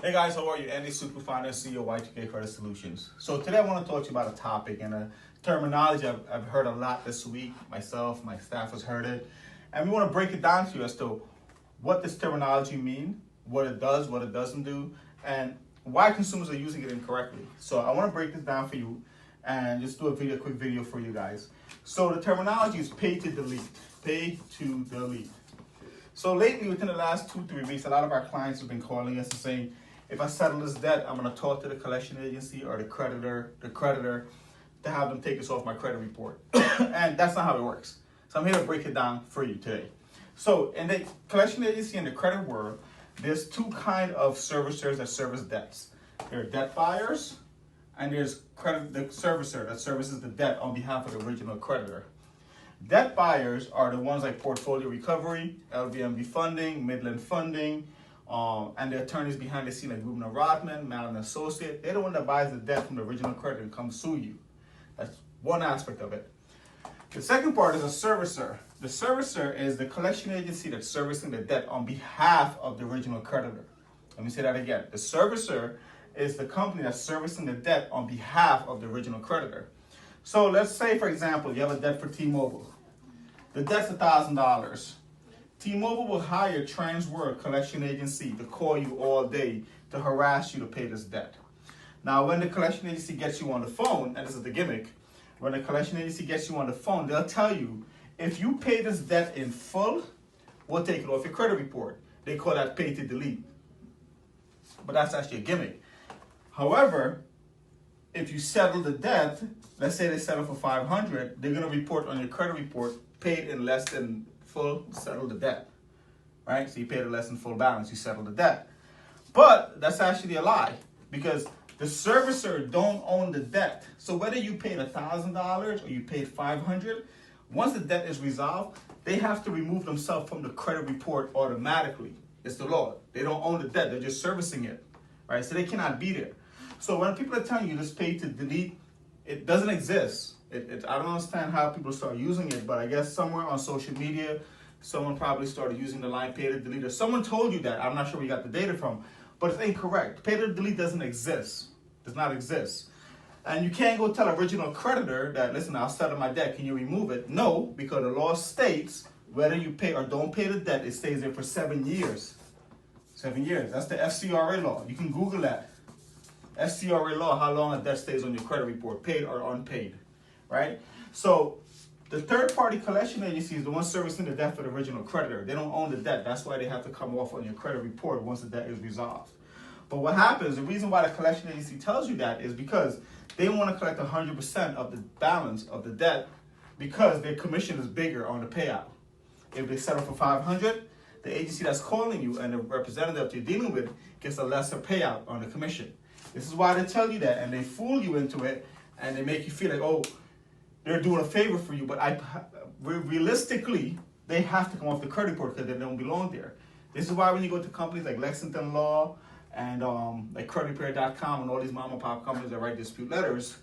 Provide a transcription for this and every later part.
Hey guys, how are you? Andy Sukhu, founder and CEO of Y2K Credit Solutions. So today I want to talk to you about a topic and a terminology I've heard a lot this week. Myself, my staff has heard it. And we want to break it down to you as to what this terminology means, what it does, what it doesn't do, and why consumers are using it incorrectly. So I want to break this down for you and just do a quick video for you guys. So the terminology is pay to delete. Pay to delete. So lately, within the last 2-3 weeks, a lot of our clients have been calling us and saying, if I settle this debt, I'm going to talk to the collection agency or the creditor to have them take this off my credit report. And that's not how it works. So I'm here to break it down for you today. So in the collection agency and the credit world, there's two kinds of servicers that service debts. There are debt buyers, and there's the servicer that services the debt on behalf of the original creditor. Debt buyers are the ones like Portfolio Recovery, LVMB Funding, Midland Funding, and the attorneys behind the scene like Rubin & Rodman, Malin & Associate. They're the one that buys the debt from the original creditor and comes sue you. That's one aspect of it. The second part is a servicer. The servicer is the collection agency that's servicing the debt on behalf of the original creditor. Let me say that again. The servicer is the company that's servicing the debt on behalf of the original creditor. So let's say, for example, you have a debt for T-Mobile. The debt's $1,000. T-Mobile will hire Transworld Collection Agency to call you all day to harass you to pay this debt. Now, when the collection agency gets you on the phone, and this is the gimmick, when the collection agency gets you on the phone, they'll tell you, if you pay this debt in full, we'll take it off your credit report. They call that pay to delete. But that's actually a gimmick. However, if you settle the debt, let's say they settle for $500, they're going to report on your credit report paid in less than full, settle the debt, right? So you paid a less than full balance, you settle the debt. But that's actually a lie, because the servicer don't own the debt. So whether you paid $1,000 or you paid $500, once the debt is resolved, they have to remove themselves from the credit report automatically. It's the law. They don't own the debt, they're just servicing it, right? So they cannot be there. So when people are telling you this pay to delete, it doesn't exist. I don't understand how people start using it, but I guess somewhere on social media, someone probably started using the line pay to delete, or someone told you that. I'm not sure where you got the data from, but it's incorrect. Pay to delete doesn't exist. Does not exist. And you can't go tell original creditor that, listen, I'll settle my debt, can you remove it? No, because the law states whether you pay or don't pay the debt, it stays there for 7 years. 7 years. That's the FCRA law. You can Google that. FCRA law, how long a debt stays on your credit report, paid or unpaid, right? So the third-party collection agency is the one servicing the debt for the original creditor. They don't own the debt. That's why they have to come off on your credit report once the debt is resolved. But what happens, the reason why the collection agency tells you that is because they want to collect 100% of the balance of the debt because their commission is bigger on the payout. If they settle for $500, the agency that's calling you and the representative you're dealing with gets a lesser payout on the commission. This is why they tell you that, and they fool you into it, and they make you feel like, oh, they're doing a favor for you. But realistically, they have to come off the credit report because they don't belong there. This is why when you go to companies like Lexington Law and like creditrepair.com and all these mom and pop companies that write dispute letters,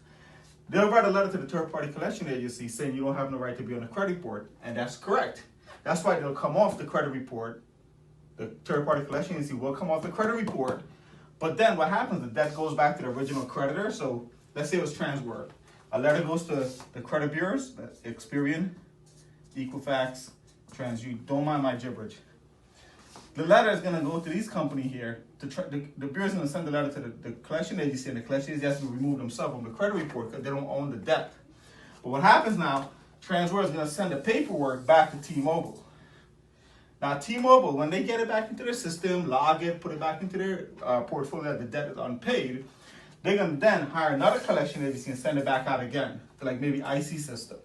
they'll write a letter to the third-party collection agency saying you don't have no right to be on the credit report, and that's correct. That's why they'll come off the credit report. The third-party collection agency will come off the credit report. But then what happens, the debt goes back to the original creditor. So let's say it was Transworld. A letter goes to the credit bureaus, that's Experian, Equifax, you don't mind my gibberish. The letter is going to go to these companies here. The bureau is going to send the letter to the collection agency, and the collection agency has to remove themselves from the credit report because they don't own the debt. But what happens now, Transworld is going to send the paperwork back to T-Mobile. Now, T-Mobile, when they get it back into their system, log it, put it back into their portfolio that the debt is unpaid, they're going to then hire another collection agency and send it back out again to like maybe IC System.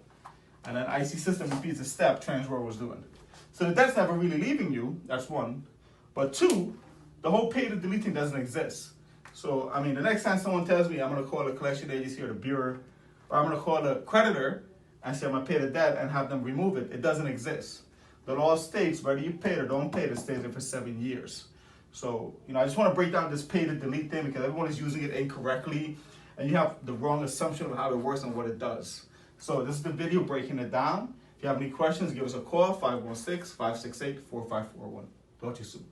And then IC System repeats the step Transworld was doing. So the debt's never really leaving you, that's one. But two, the whole pay to delete thing doesn't exist. So, I mean, the next time someone tells me I'm going to call the collection agency or the bureau, or I'm going to call the creditor and say I'm going to pay the debt and have them remove it, it doesn't exist. The law states whether you pay it or don't pay it, it stays there for 7 years. So, I just want to break down this pay to delete thing because everyone is using it incorrectly and you have the wrong assumption of how it works and what it does. So this is the video breaking it down. If you have any questions, give us a call, 516-568-4541. Talk to you soon.